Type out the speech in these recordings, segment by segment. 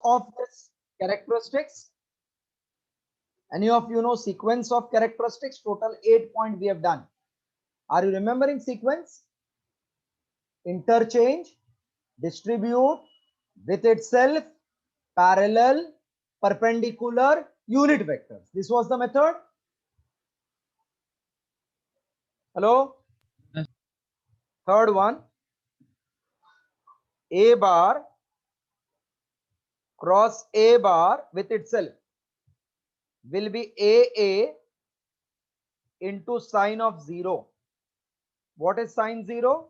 of this characteristics? Any of you know sequence of characteristics? Total 8 points we have done. Are you remembering sequence? Interchange, distribute, with itself, parallel, perpendicular, unit vectors. This was the method. Hello? Yes. Third one, A bar cross A bar with itself will be AA into sine of 0. What is sine 0?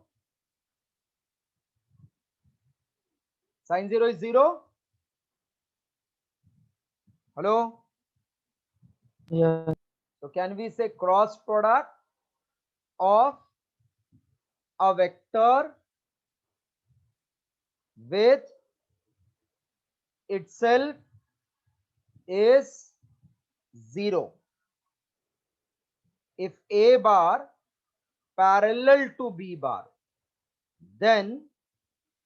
Sine 0 is 0. Hello? Yeah. So can we say cross product of a vector with itself is 0 if A bar parallel to B bar, then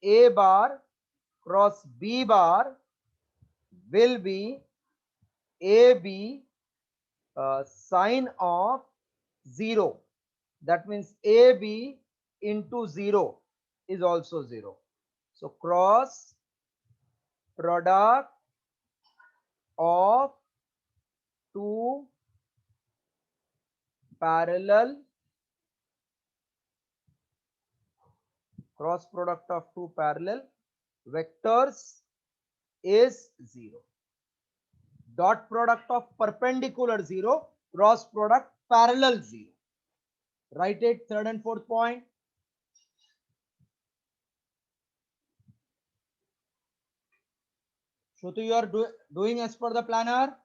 A bar cross B bar will be AB sine of 0. That means AB into 0 is also 0. So cross product of two parallel vectors is 0. Dot product of perpendicular 0, cross product parallel 0. Write it, third and fourth point. Shruti, you are doing as per the planner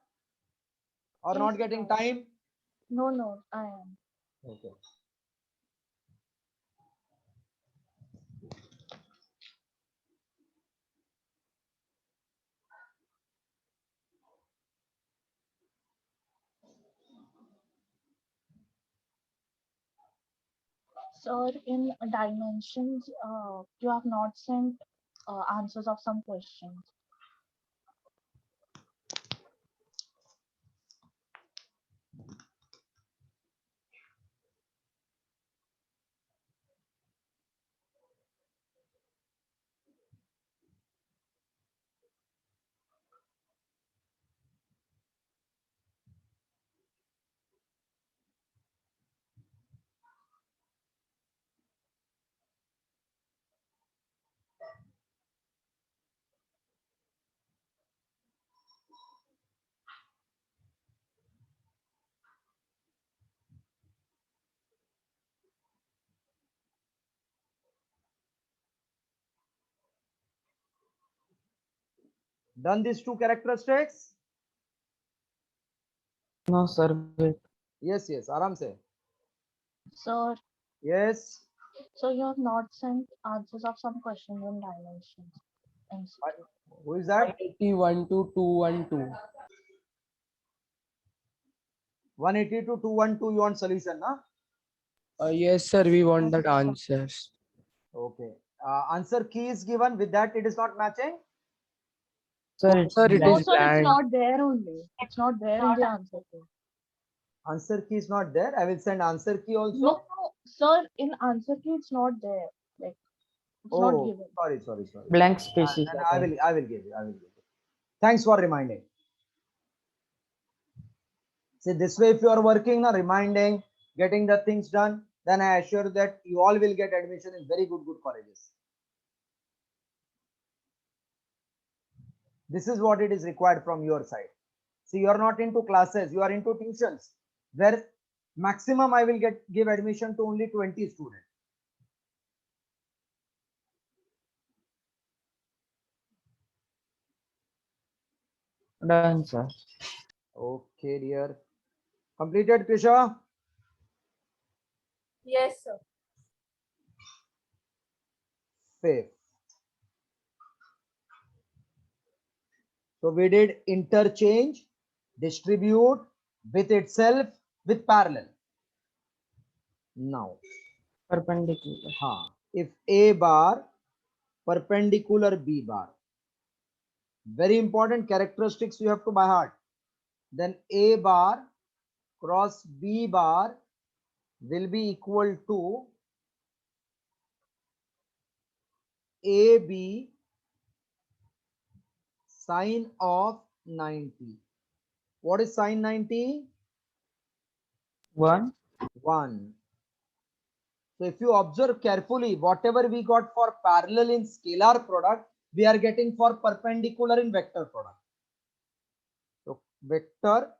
or Yes, not getting sir. time? No, I am. Okay. Sir, in dimensions, you have not sent answers of some questions. Done these two characteristics? No, sir. Wait. Yes, yes, aram se. Sir, Yes. so you have not sent answers of some questions in dimensions. MCQ. Who is that? 181 to 212. 180 to 212 you want solution, na? Yes, sir. We want that answers. Okay. Answer key is given, with that it is not matching. Sir, it No, is sir, it's blank. not there only. It's not there in the answer key. Answer key is not there. I will send answer key also. No, sir, in answer key, it's not there. Like, it's not Oh, given. sorry. Blank spaces. Then I will give you. Thanks for reminding. See, this way if you are working, na, reminding, getting the things done, then I assure that you all will get admission in very good colleges. This is what it is required from your side. See, you are not into classes, you are into tuitions, where maximum I will give admission to only 20 students. Done, sir. Okay, dear. Completed, Krisha? Yes, sir. Fifth. So we did interchange, distribute, with itself, with parallel. Now, Perpendicular. if A bar perpendicular B bar, Very important characteristics you have to by heart. Then A bar cross B bar will be equal to AB sine of 90. What is sine 90? 1. 1. So if you observe carefully, whatever we got for parallel in scalar product, we are getting for perpendicular in vector product. So vector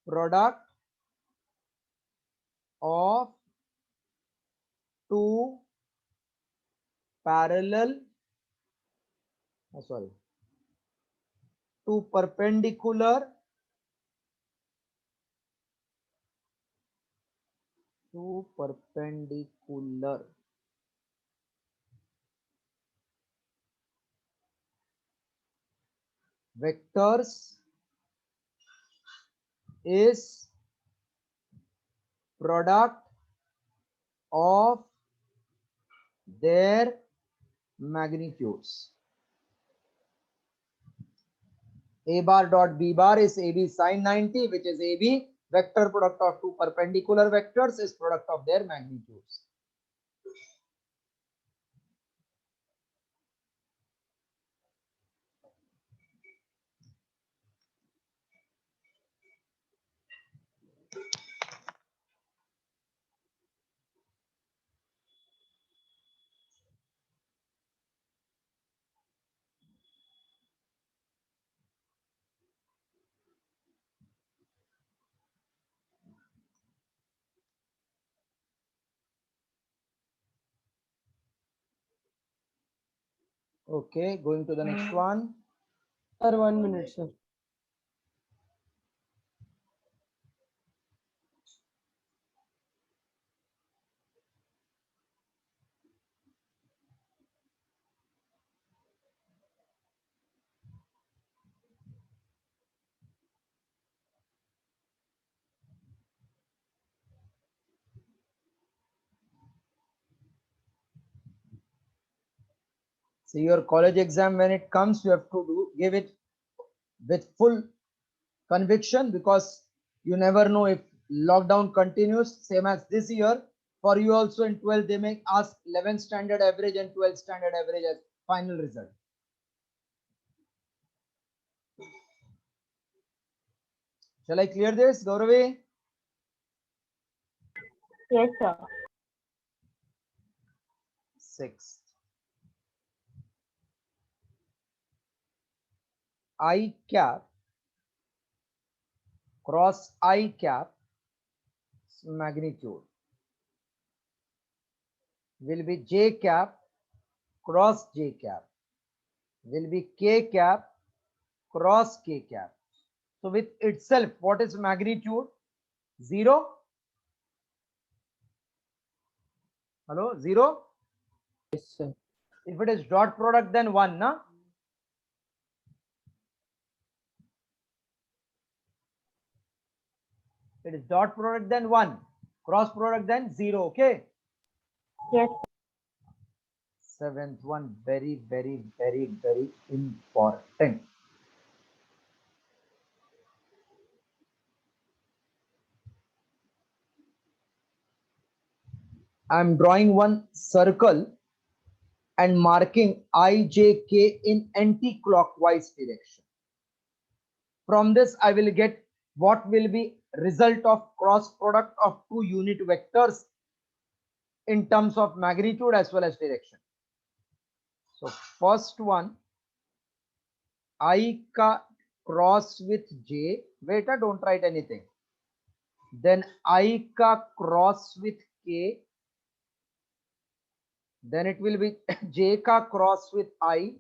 product of two parallel, two perpendicular vectors is product of their magnitudes. A bar dot B bar is AB sine 90, which is AB. Vector product of two perpendicular vectors is product of their magnitudes. Okay, going to the next one. Sir, 1 minute, sir. See, your college exam, when it comes, you have to give it with full conviction, because you never know if lockdown continues same as this year. For you also in 12th, they may ask 11th standard average and 12th standard average as final result. Shall I clear this, Gauravi? Yes, sir. 6. I cap cross I cap magnitude will be J cap cross J cap will be K cap cross K cap. So with itself, what is magnitude? 0. Hello, 0. Yes, sir. If it is dot product, then 1, na? It is dot product, then 1. Cross product, then 0. Okay. Yes. 7th one, very, very, very, very important. I'm drawing one circle and marking I, J, K in anti-clockwise direction. From this, I will get what will be result of cross product of two unit vectors in terms of magnitude as well as direction. So first one, I ka cross with J. Wait, don't write anything. Then I ka cross with K. Then it will be J ka cross with I.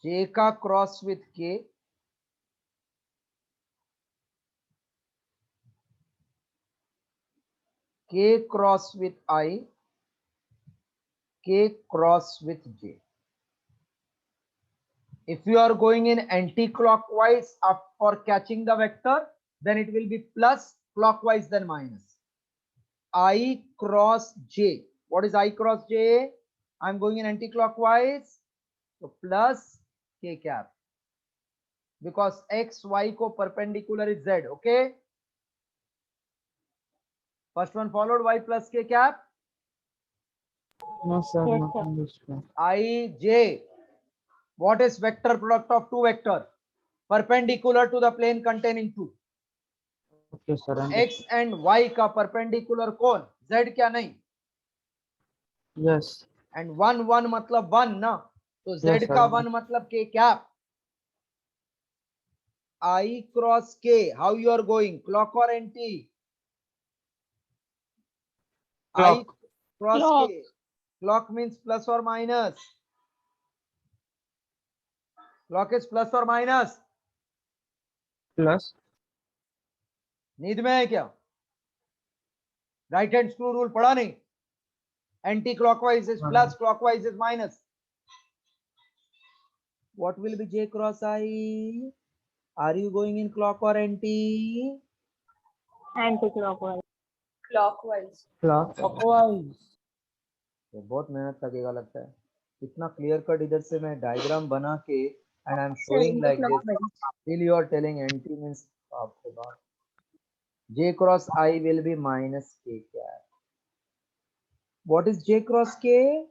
J ka cross with K. K cross with I. K cross with J. If you are going in anti-clockwise for catching the vector, then it will be plus, clockwise then minus. I cross J. What is I cross J? I'm going in anti-clockwise. So plus K cap. Because X, Y को perpendicular is Z. Okay. First one followed Y plus K cap. No, sir. Yes, Not sir. in this one. I, J. What is vector product of two vector? Perpendicular to the plane containing two. Okay, sir. X and Y का perpendicular कौन? Z क्या नहीं? Yes. And one मतलब one ना? तो Z Yes, का sir. one मतलब K cap. I cross K. How you are going? Clock or anti? I Clock. cross Clock. K. Clock means plus or minus. Clock is plus or minus. Plus. नींद में है क्या? Right hand screw rule पढ़ा नहीं? Anti clockwise is plus, clockwise is minus. What will be J cross I? Are you going in clock or anti? Anti-clockwise. Clockwise. Clockwise. ये बहुत मेहनत लगेगा लगता है. इतना क्लियर कट इधर से मैं डायग्राम बना के and I'm showing like this. Anti-clockwise. Still you are telling anti means आपको बात. J cross I will be minus K cap. What is J cross K?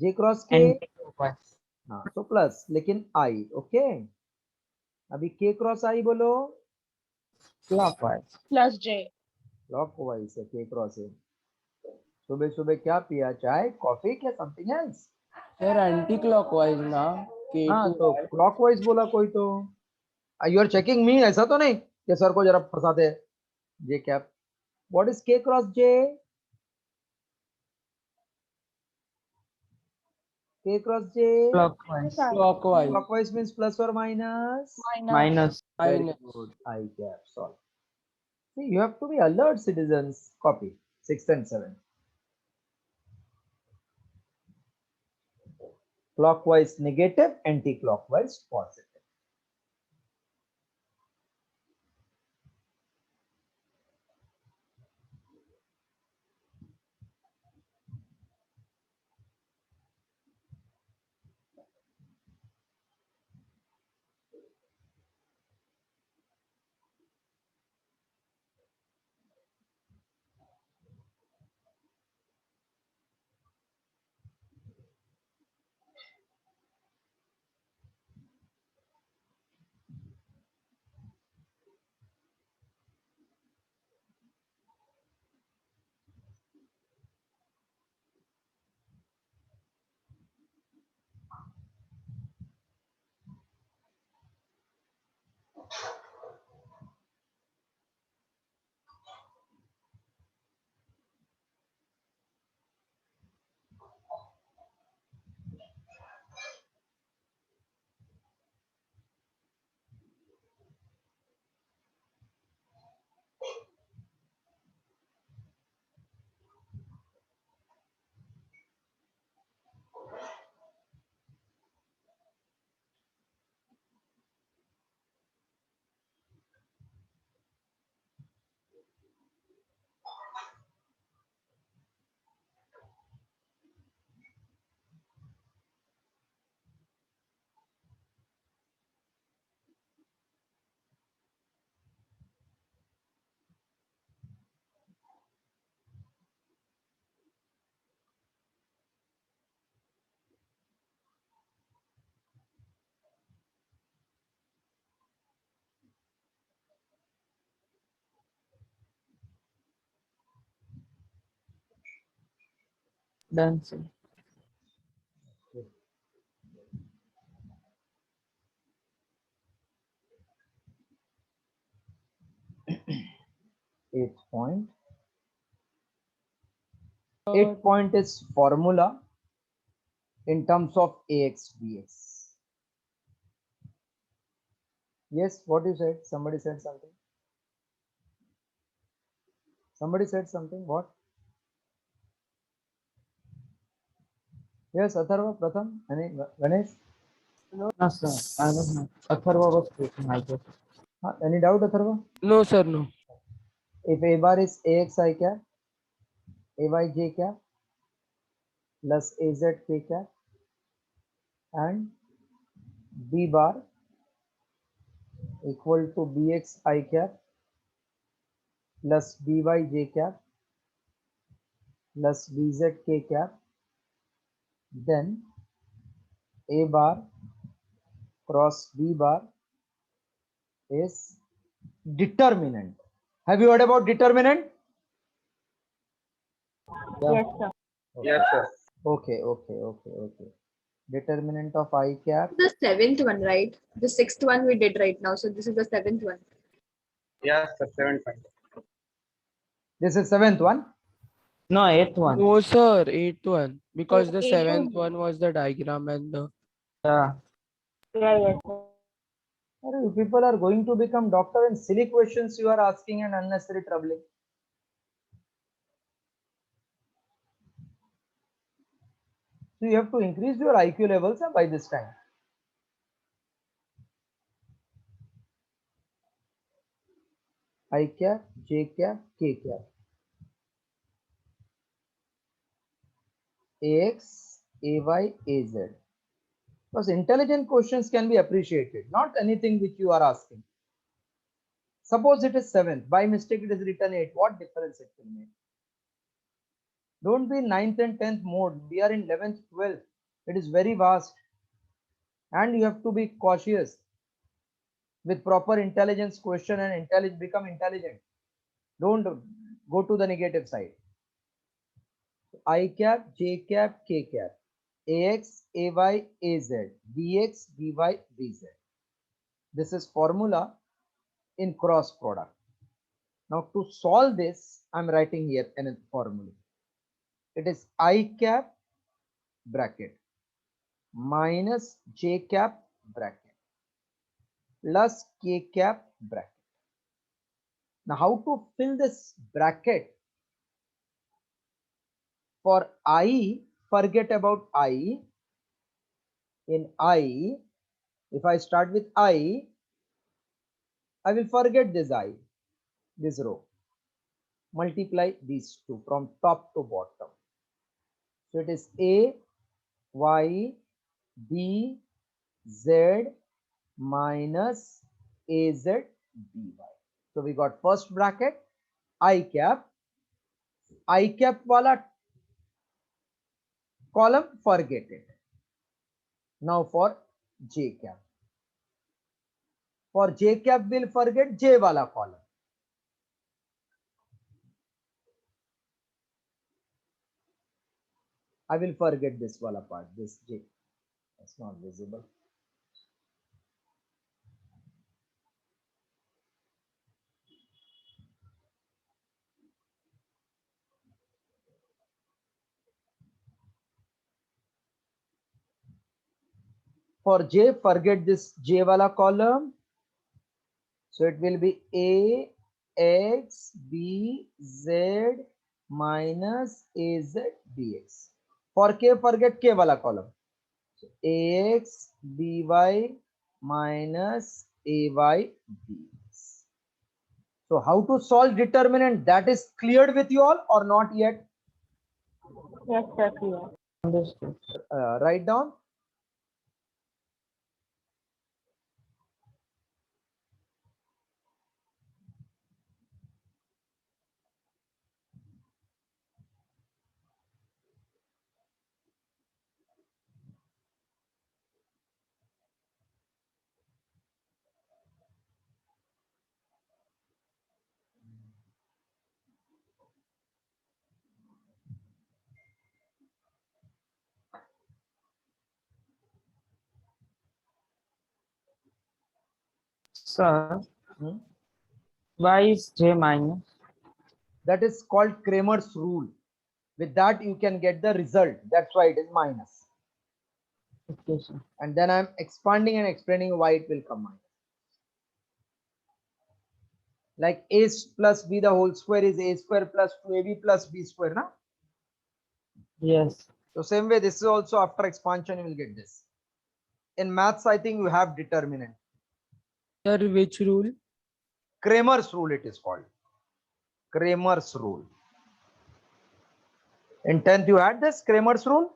J cross K. Anti-clockwise. हाँ तो plus लेकिन I. Okay. अभी K cross I बोलो. Clockwise. Plus J. Clockwise है K cross है. सुबह सुबह क्या पिया? चाय, कॉफी, क्या समथिंग एल्स? Sir, anti-clockwise ना. K हाँ to तो Y. क्लॉकवाइज बोला कोई तो. यू आर चेकिंग मी, ऐसा तो नहीं कि सर को जरा फंसाते हैं. J cap. What is K cross J? K cross J. Clockwise. Sir. Clockwise. Clockwise means plus और minus. Minus. Minus. Very Minus. good. I cap. Solve. See, you have to be alert, citizens. Copy 6th and 7th. Clockwise negative, anti-clockwise positive. Done, sir. Eighth point. 8th point is formula in terms of AX dx. Yes, what you said? Somebody said something. Somebody said something. What? Yes, Atharva, Pratham, and Ganesh. No, sir. I don't know. Atharva was speaking, I guess. Any doubt, Atharva? No, sir. No. If A bar is AX I cap, AY J cap plus AZ K cap and B bar equal to BX I cap plus BY J cap plus BZ K cap, then A bar cross B bar is determinant. Have you heard about determinant? Yes, sir. Yes, sir. Okay. Determinant of I cap. The seventh one, right? The sixth one we did right now. So this is the seventh one. Yes, sir. 7 point. This is seventh one. No, eighth one. No, sir, eighth one. Because the eighth seventh one. one was the diagram and the Yeah. Yeah, yes, sir. You people are going to become doctor and silly questions you are asking and unnecessary troubling. So you have to increase your IQ levels by this time. I cap, J cap, K cap. AX, AY, AZ. Because intelligent questions can be appreciated, not anything which you are asking. Suppose it is 7th, by mistake it is written 8. What difference it will make? Don't be in 9th and 10th mode. We are in 11th, 12th. It is very vast. And you have to be cautious with proper intelligence question and become intelligent. Don't go to the negative side. I cap, J cap, K cap. AX, AY, AZ. BX, BY, BZ. This is formula in cross product. Now to solve this, I'm writing here a formula. It is I cap bracket minus J cap bracket plus K cap bracket. Now how to fill this bracket? For I, forget about I. In I, if I start with I will forget this I, this row. Multiply these two from top to bottom. So it is A, Y, B, Z minus AZ, BY. So we got first bracket, I cap wala column, forget it. Now for J cap. For J cap, we'll forget J wala column. I will forget this wala part, this J. It's not visible. For J, forget this J wala column. So it will be A, X, B, Z minus AZ, BX. For K, forget K wala column. So AX, BY minus AY, BX. So how to solve determinant? That is cleared with you all or not yet? Yes, sir, clear. Understood. Write down. Sir, Hmm? why is J minus? That is called Kramer's rule. With that, you can get the result. That's why it is minus. Okay, sir. And then I'm expanding and explaining why it will come minus. Like a plus b the whole square is a square plus 2ab plus b square. Na? Yes. So same way, this is also after expansion, you will get this. In maths, I think you have determinant. sir, which rule? Kramer's rule it is called. Kramer's rule. In 10th, you had this Kramer's rule?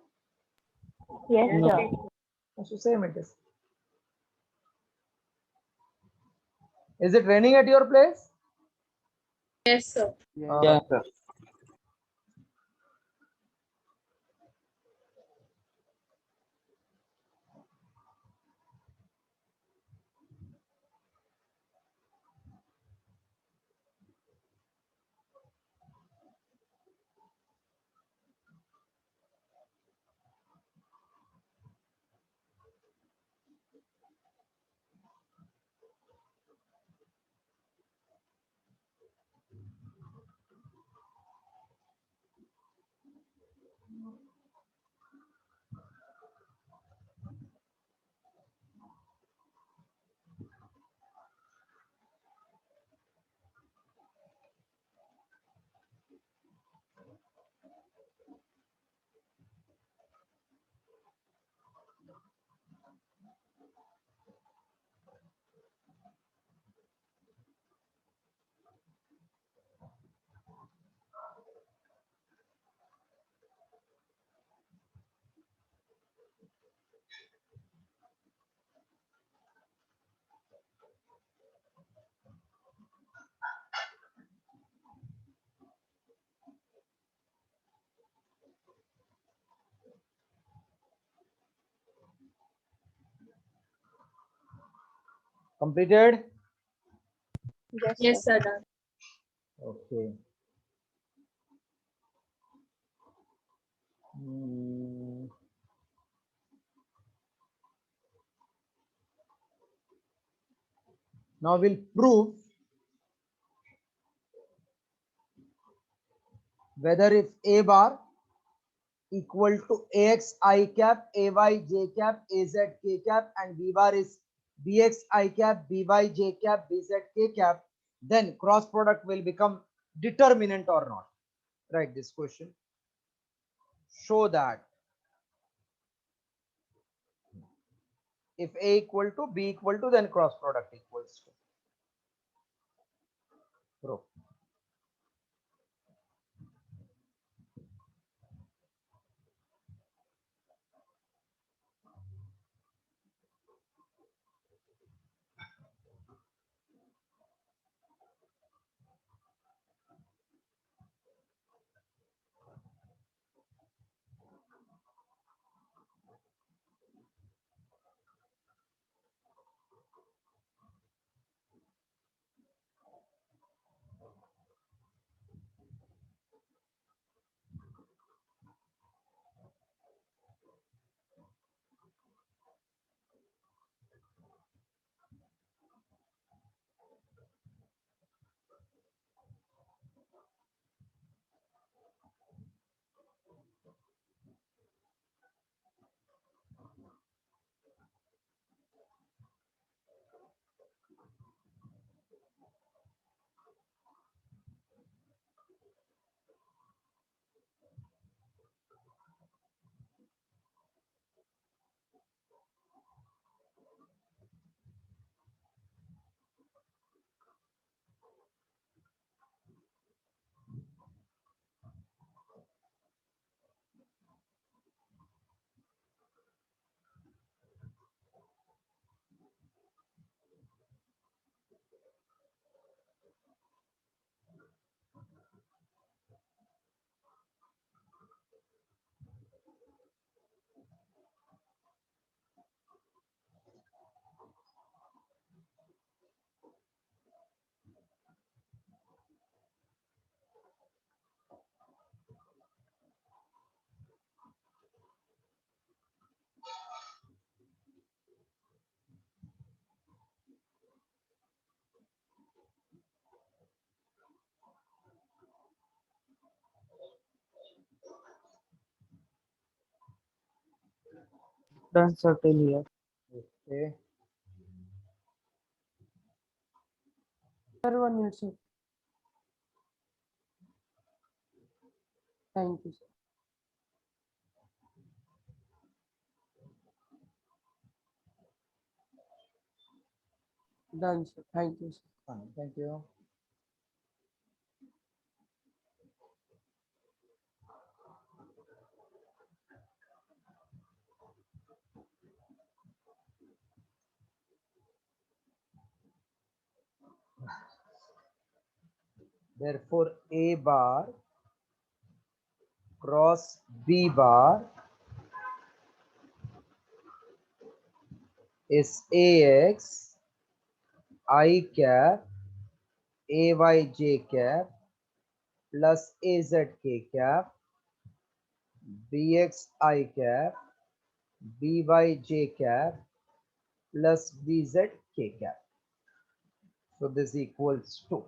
Yes, No. sir. So same it is. Is it raining at your place? Yes, sir. Yeah. Sir. Completed? Yes, sir. Done. Okay. Hmm. Now we'll prove whether if A bar equal to AX I cap, AY J cap, AZ K cap, and B bar is BX I cap, BY J cap, BZ K cap, then cross product will become determinant or not. Write this question. Show that if A equal to B equal to, then cross product equals to. Prove. Done, sir, till here. Okay. Sir, 1 minute, sir. Thank you, sir. Done, sir. Thank you, sir. Fine. Thank you. Therefore, A bar cross B bar is AX I cap AYJ cap plus AZK cap BXI cap BYJ cap plus BZK cap. So this equals to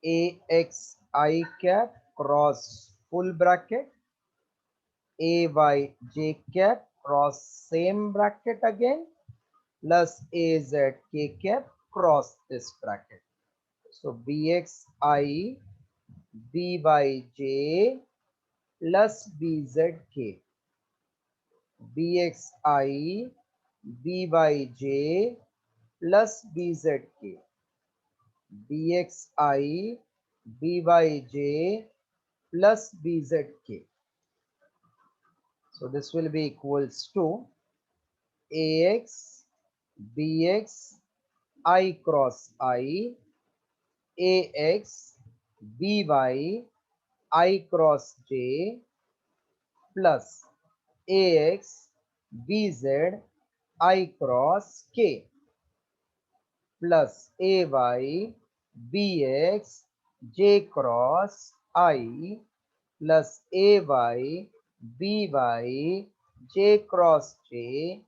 AXI cap cross full bracket AYJ cap cross same bracket again plus AZK cap cross this bracket. So BXI BYJ plus BZK BXI BYJ plus BZK BXI BYJ plus BZK. So this will be equals to AX BX I cross AX BY I cross J plus AX BZ I cross K plus AY BX J cross I plus AY BY J cross J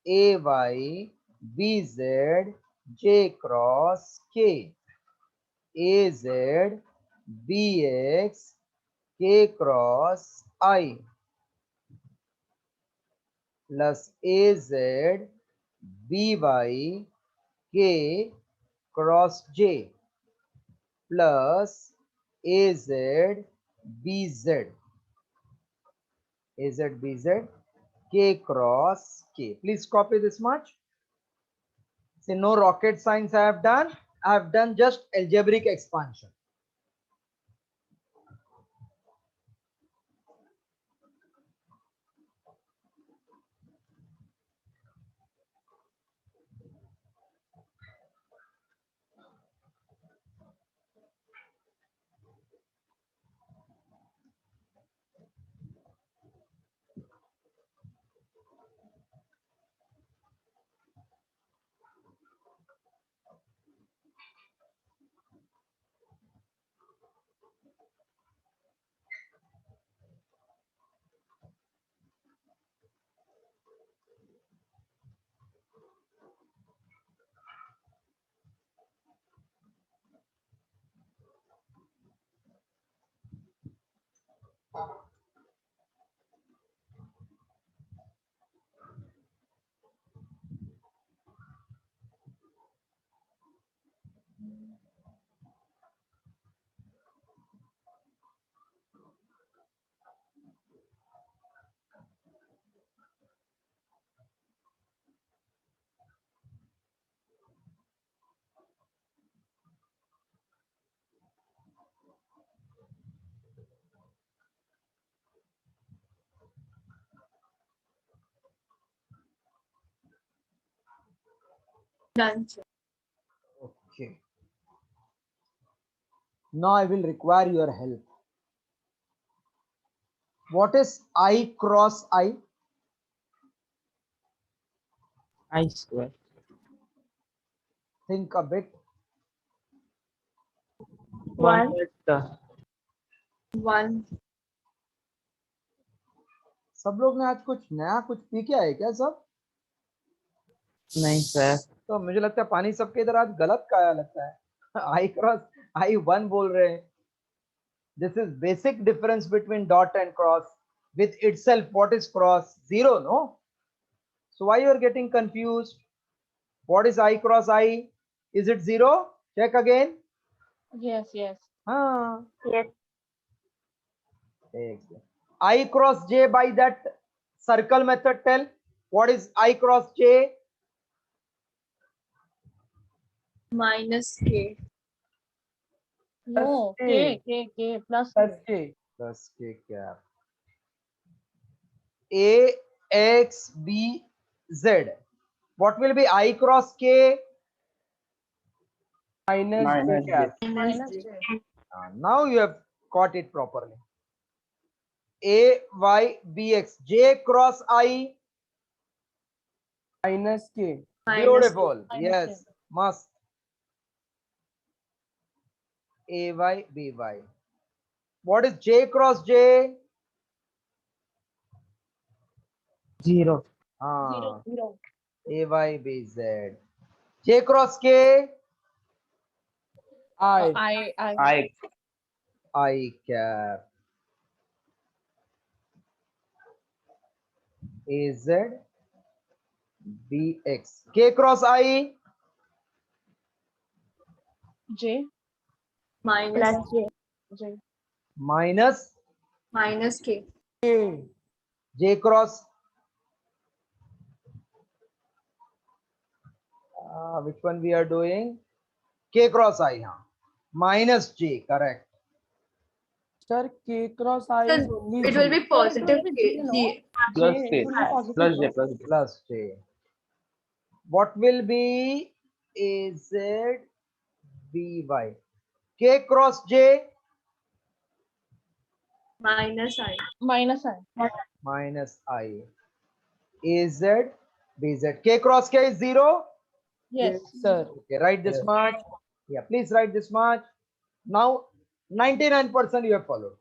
AY BZ J cross K AZ BX K cross I plus AZ BY K cross J plus AZ BZ K cross K. Please copy this much. See, no rocket science I have done. I have done just algebraic expansion. Done, sir. Okay. Now I will require your help. What is I cross I? I square. Think a bit. One. Vector. One. सब लोग ने आज कुछ नया कुछ P के आए क्या सब? नहीं सर. तो मुझे लगता है पानी सबके इधर आज गलत का आया लगता है. आई क्रॉस आई वन बोल रहे हैं. This is basic difference between dot and cross. With itself, what is cross? Zero, no? So why you are getting confused? What is I cross I? Is it zero? Check again. Yes, yes. Ah. Yes. Excellent. I cross J by that circle method. Tell what is I cross J? Minus K. No, K. K plus Plus K. K. Plus K cap. A X B Z. What will be I cross K? Minus Minus J. J. Minus J. Now you have got it properly. A y b x, J cross I. Minus K. Minus Beautiful. Minus Yes, K. must. A y b y. What is J cross J? 0. Ah, 0. A y b z. J cross K. I. I. I cap. A z b x. K cross I. J minus plus J. J. Minus minus K. K. J cross. Which one we are doing? K cross I. Huh? Minus J. Correct. Sir, K cross I is Then only it will J. be positive J, K. no? G. Plus J, J. it will be positive. Plus J. No? Plus J. Plus J. What will be A Z B Y? K cross J. Minus I. Minus I. Minus I. A Z B Z. K cross K is 0. Yes. Sir. Okay, write this much. Yeah, please write this much. Now, 99% you have followed.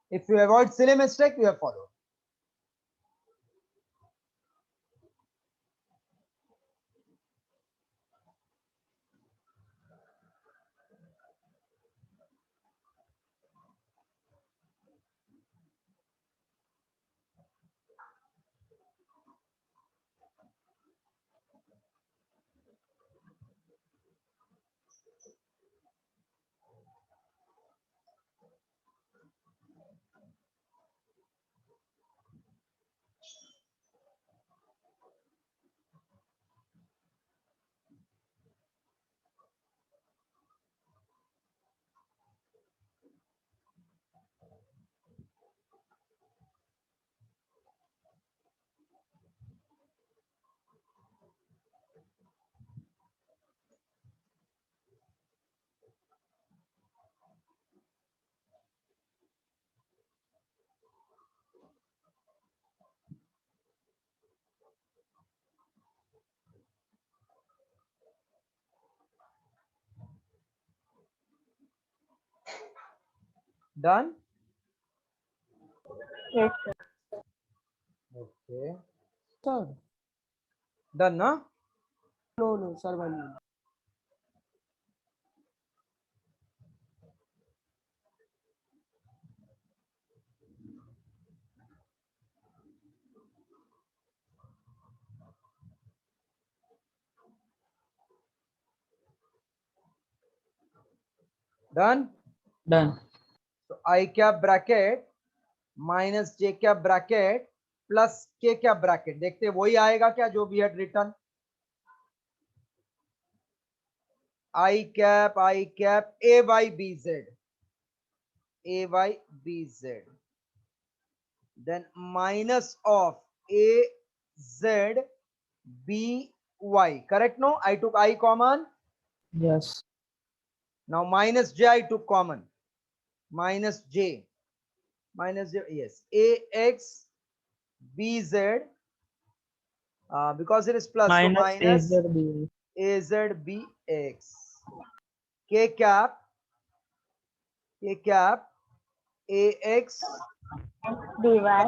If you avoid silly mistake, you have followed. Done? Yes. Okay. Sir. Done, na? No, sir. 1 minute. Done? Done. So I cap bracket minus J cap bracket plus K cap bracket. देखते हैं वही आएगा क्या जो we had written? I cap A y B Z. A y B Z. Then minus of A Z B Y. Correct? No? I took I common. Yes. Now minus J I took common. Minus J. Minus J. Yes. A X B Z. Because it is plus. So Minus minus AZB. A Z B X. K cap. K cap. A X DY.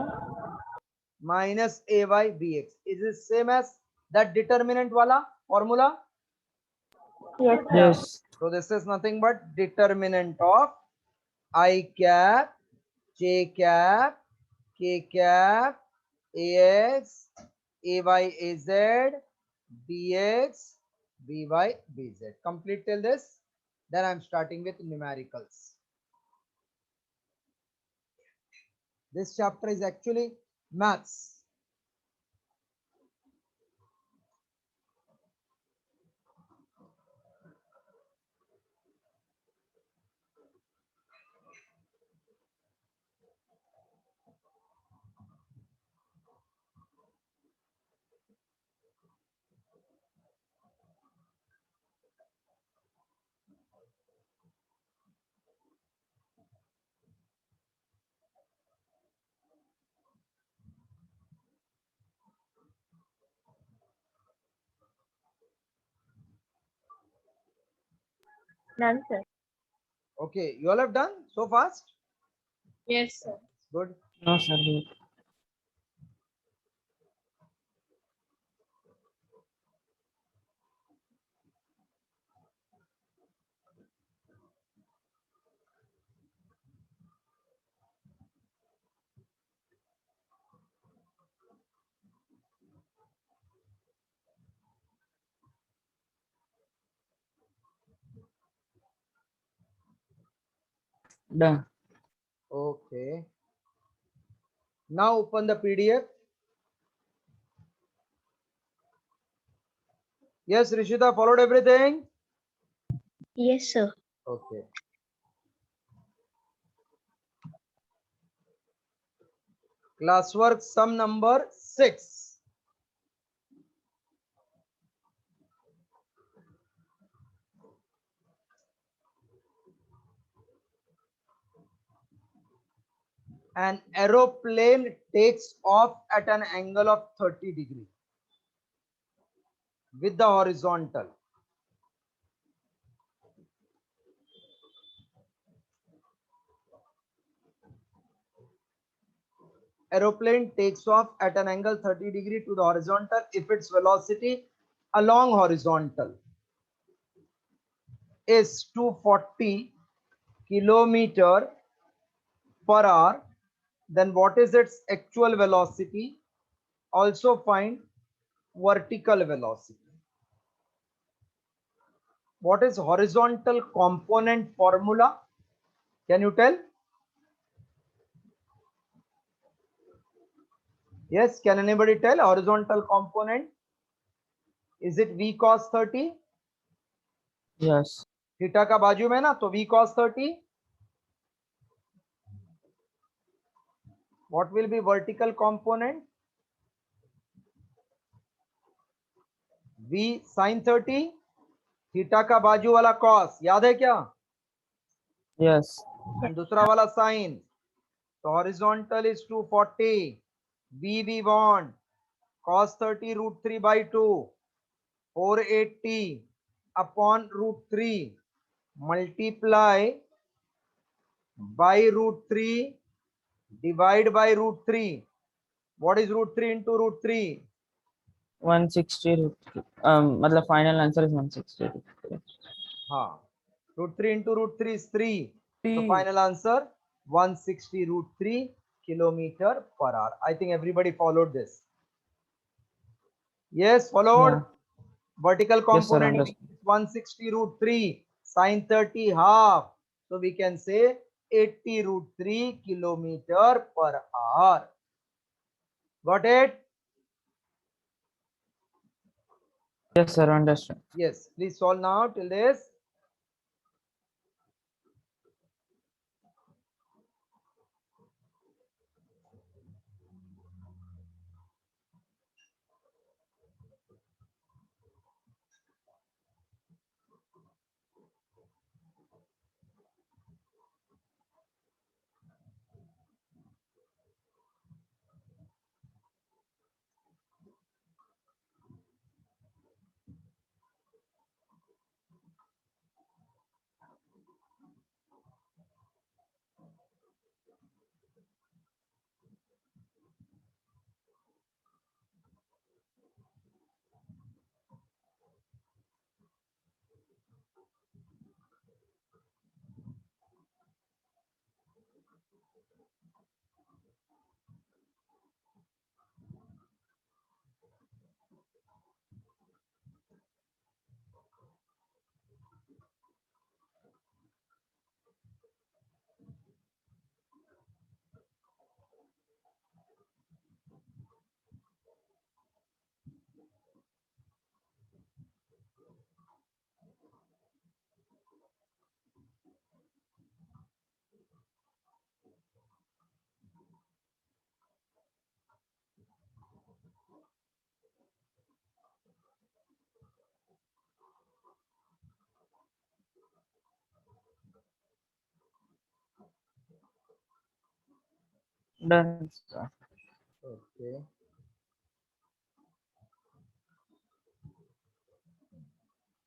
minus AY BX. Is it same as that determinant wala formula? Yes. Sir. Yes. So this is nothing but determinant of I cap, J cap, K cap, AX, AY AZ, BX, BY BZ. Complete till this. Then I'm starting with numericals. This chapter is actually maths. None, sir. Okay, you all have done so fast? Yes, sir. Good. No, sir. Wait. Done. Okay. Now open the PDF. Yes, Rishita, followed everything? Yes, sir. Okay. Classwork sum number 6. An aeroplane takes off at an angle of 30 degrees with the horizontal. Aeroplane takes off at an angle 30 degree to the horizontal if its velocity along horizontal is 240 kilometer per hour, then what is its actual velocity? Also find vertical velocity. What is horizontal component formula? Can you tell? Yes, can anybody tell horizontal component? Is it V cos 30? Yes. Theta का बाजू में ना तो V cos 30. What will be vertical component? V sin 30. Theta का बाजू वाला cos याद है क्या? Yes. And दूसरा वाला sin. So horizontal is 240. V want cos 30 root 3 by 2. 480 upon root 3 multiply by root 3 divide by root 3. What is root 3 into root 3? 160. मतलब final answer is 160. हाँ. Root 3 into root 3 is 3. So T. final answer 160 root 3 kilometer per hour. I think everybody followed this. Yes, followed. Yeah. Vertical Yes, sir. component Understood. 160 root 3 sin 30 half. So we can say 80 root 3 kilometer per hour. Got it? Yes, sir. Understood. Yes. Please solve now till this. Done, sir. Okay.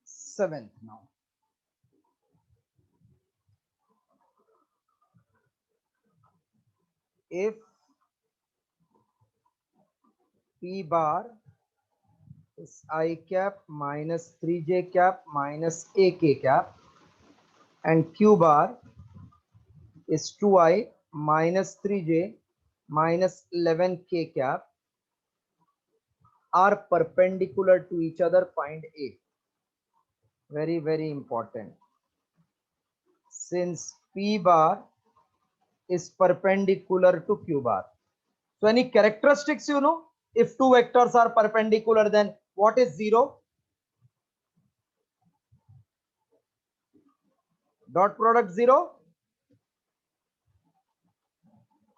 Seventh now. if P bar is I cap minus 3j cap minus AK cap and Q bar is 2I minus 3j minus 11k cap are perpendicular to each other, find A. Very, very important. Since P bar is perpendicular to Q bar. So any characteristics you know? If two vectors are perpendicular, then what is 0? Dot product 0.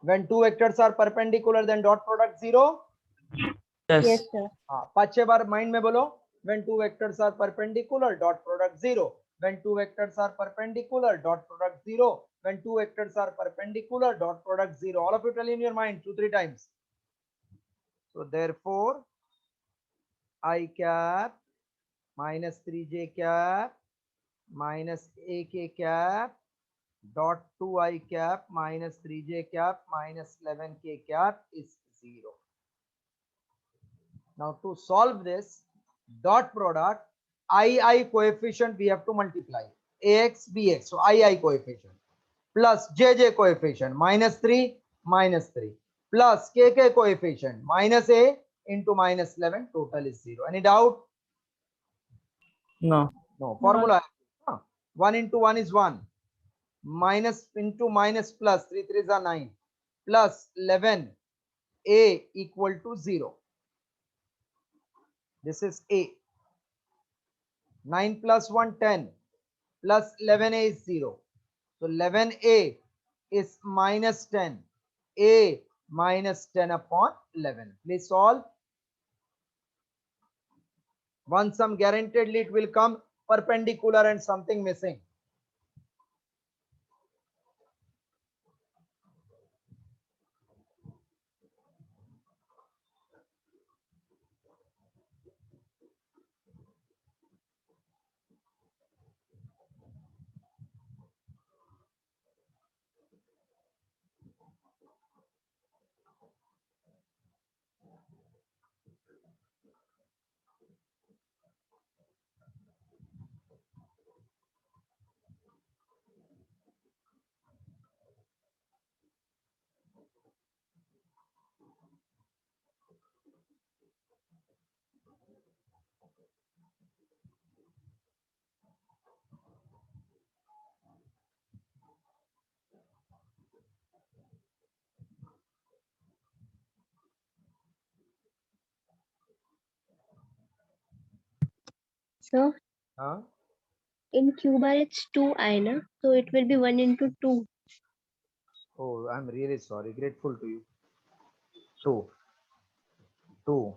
When two vectors are perpendicular, then dot product 0. Yes. Yes, sir. पांच छह बार mind में बोलो. When two vectors are perpendicular, dot product 0. When two vectors are perpendicular, dot product 0. When two vectors are perpendicular, dot product 0. All of you tell in your mind 2-3 times. So therefore, I cap minus 3j cap minus AK cap dot 2I cap minus 3j cap minus 11k cap is 0. Now to solve this, dot product II coefficient we have to multiply AX BX. So II coefficient plus JJ coefficient minus 3 plus KK coefficient minus A into minus 11, total is 0. Any doubt? No. No. Formula 1 into 1 is 1, minus into minus plus 3 3s are 9 plus 11 A equal to 0. This is A. 9 plus 1 10 plus 11A is 0. So 11A is minus 10. A minus 10 upon 11. Please solve. One sum guaranteedly it will come perpendicular and something missing. So Huh? in Q bar it's 2I, na? So it will be 1 into 2. Oh, I'm really sorry. Grateful to you. 2, 2,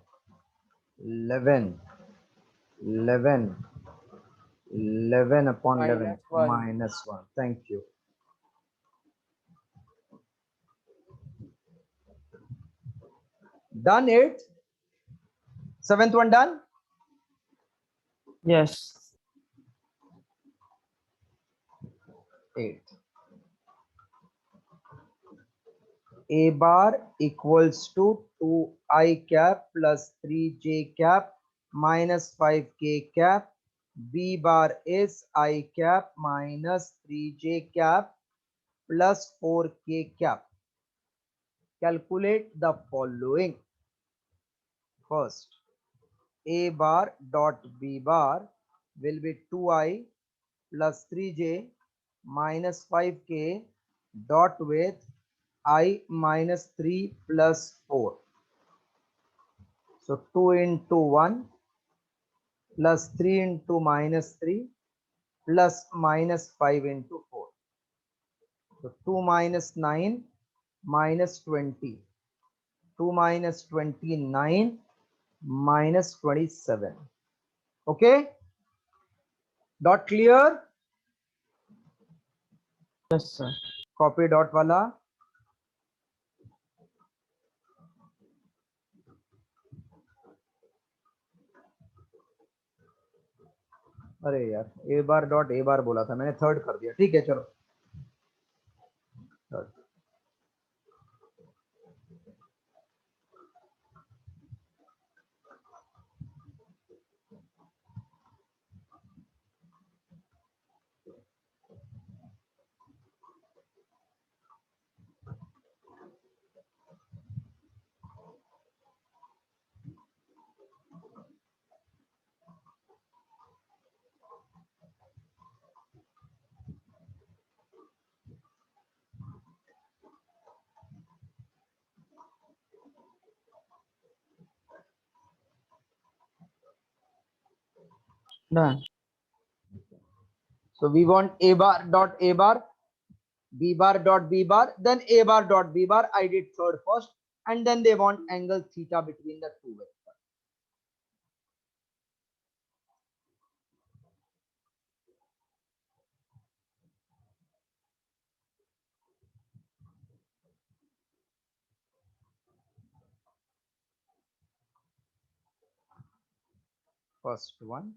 11, 11, 11 upon 11 Minus 1. minus 1. Thank you. Done it. Seventh one done. Yes. 8. A bar equals to 2I cap plus 3j cap minus 5k cap. B bar is I cap minus 3j cap plus 4k cap. Calculate the following. First, A bar dot B bar will be 2I plus 3j minus 5k dot with I minus 3 plus 4. So 2 into 1 plus 3 into minus 3 plus minus 5 into 4. So 2 minus 9 minus 20. 2 minus 29 minus 27. Okay? Dot clear? Yes, sir. Copy dot wala. अरे यार ए बार dot A बार बोला था मैंने, third कर दिया. ठीक है चलो. Third. Done. So we want a bar dot a bar, b bar dot b bar, then a bar dot b bar. I did third first, and then they want angle theta between the two vectors. First one,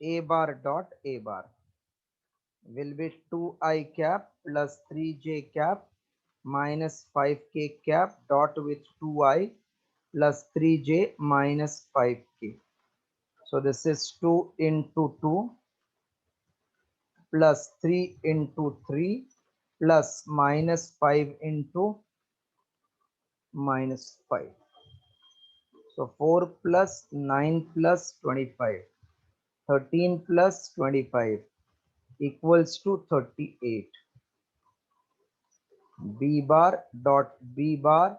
a bar dot a bar will be 2i cap plus 3j cap minus 5k cap dot with 2i plus 3j minus 5k. So this is 2 into 2 plus 3 into 3 plus minus 5 into minus 5. So 4 plus 9 plus 25. 13 plus 25 equals to 38. B bar dot B bar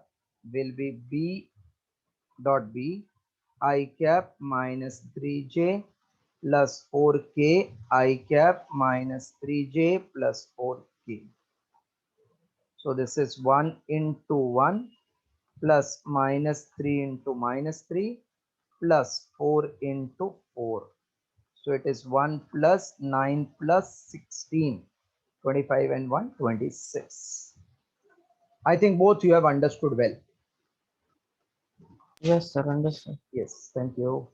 will be B dot B I cap minus 3j plus 4k I cap minus 3j plus 4k. So this is 1 into 1 plus minus 3 into minus 3 plus 4 into 4. So it is 1 plus 9 plus 16. 25 and 1, 26. I think both you have understood well. Yes, sir. Understood. Yes, thank you.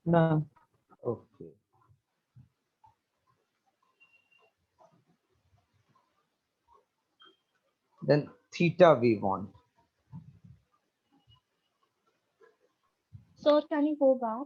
Done. Okay. Then theta we want. Sir, can you go back?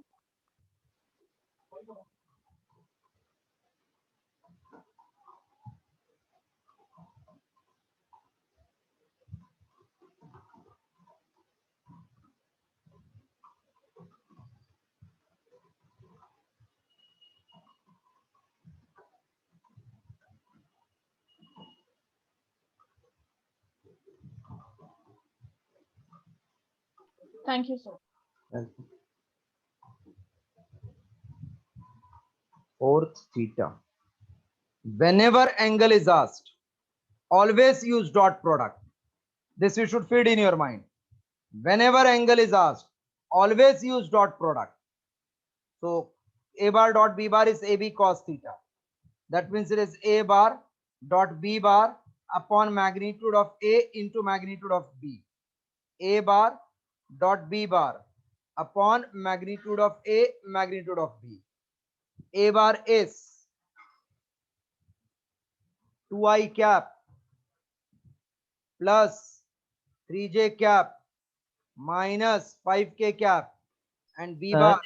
Thank you, sir. Fourth theta. Whenever angle is asked, always use dot product. This you should feed in your mind. Whenever angle is asked, always use dot product. So a bar dot b bar is ab cos theta. That means it is a bar dot b bar upon magnitude of a into magnitude of b. A bar dot b bar upon magnitude of a magnitude of b. A bar is 2i cap plus 3j cap minus 5k cap and b Sir,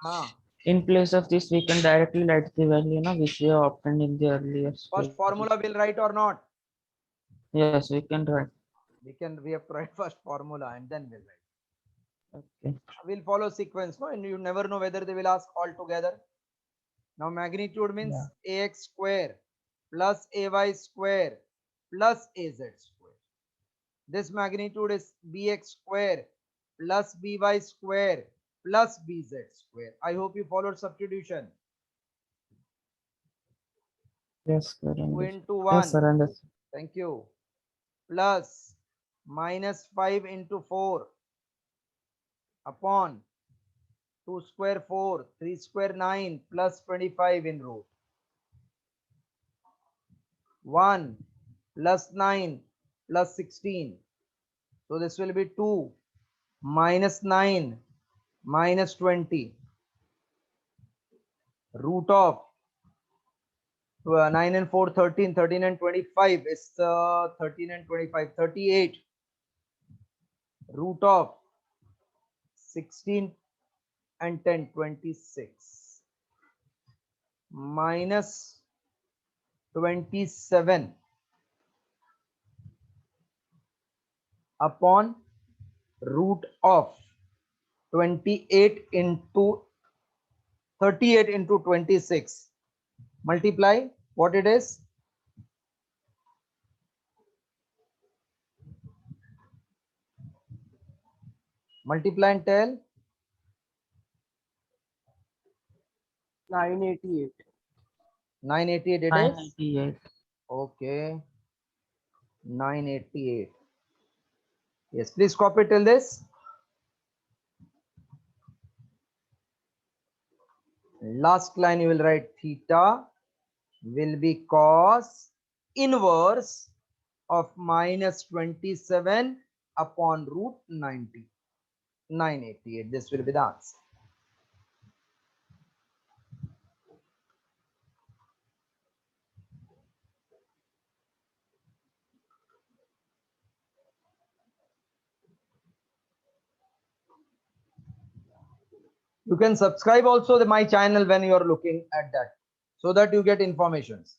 bar. in place of this, we can directly write the value, which we have obtained in the earlier First stage. formula will write or not? Yes, we can write. We have to write first formula and then we'll write. Okay. We'll follow sequence, no? And you never know whether they will ask all together. Now magnitude means ax square plus ay square plus az square. This magnitude is bx square plus by square plus bz square. I hope you followed substitution. Yes, sir. 2 Understood. into 1. Yes, sir. Understood. Thank you. Plus minus 5 into 4 upon 2 square 4, 3 square 9 plus 25 in root. 1 plus 9 plus 16. So this will be 2 minus 9 minus 20. Root of 9 and 4, 13, 13 and 25 is 13 and 25, 38. Root of 16 and 10, 26. Minus 27 upon root of 28 into 38 into 26. Multiply what it is. Multiply and tell. 988. 988 it is. 988. Okay. 988. Yes, please copy till this. Last line you will write theta will be cos inverse of minus 27 upon root 90. 988. This will be the answer. You can subscribe also my channel when you are looking at that, so that you get informations.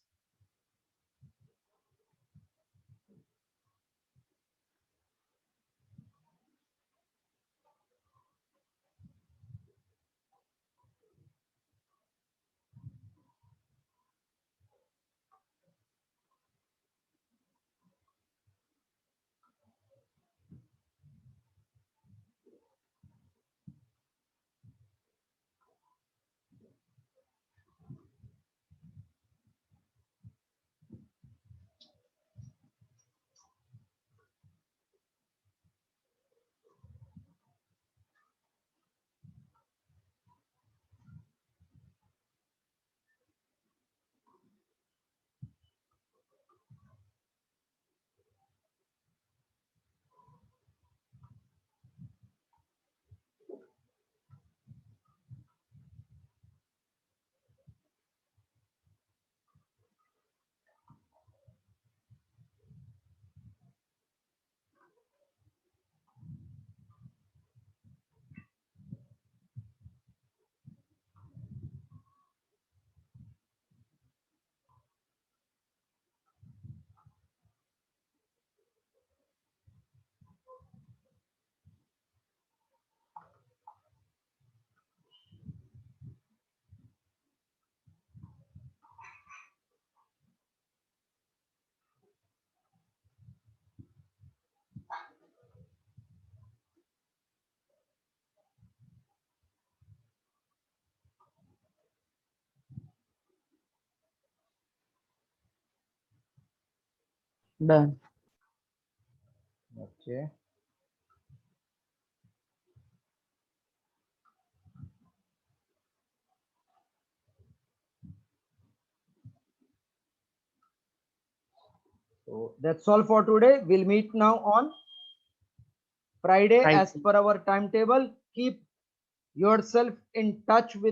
Done. Okay. So that's all for today. We'll meet now on Friday as Friday. per our timetable. Keep yourself in touch with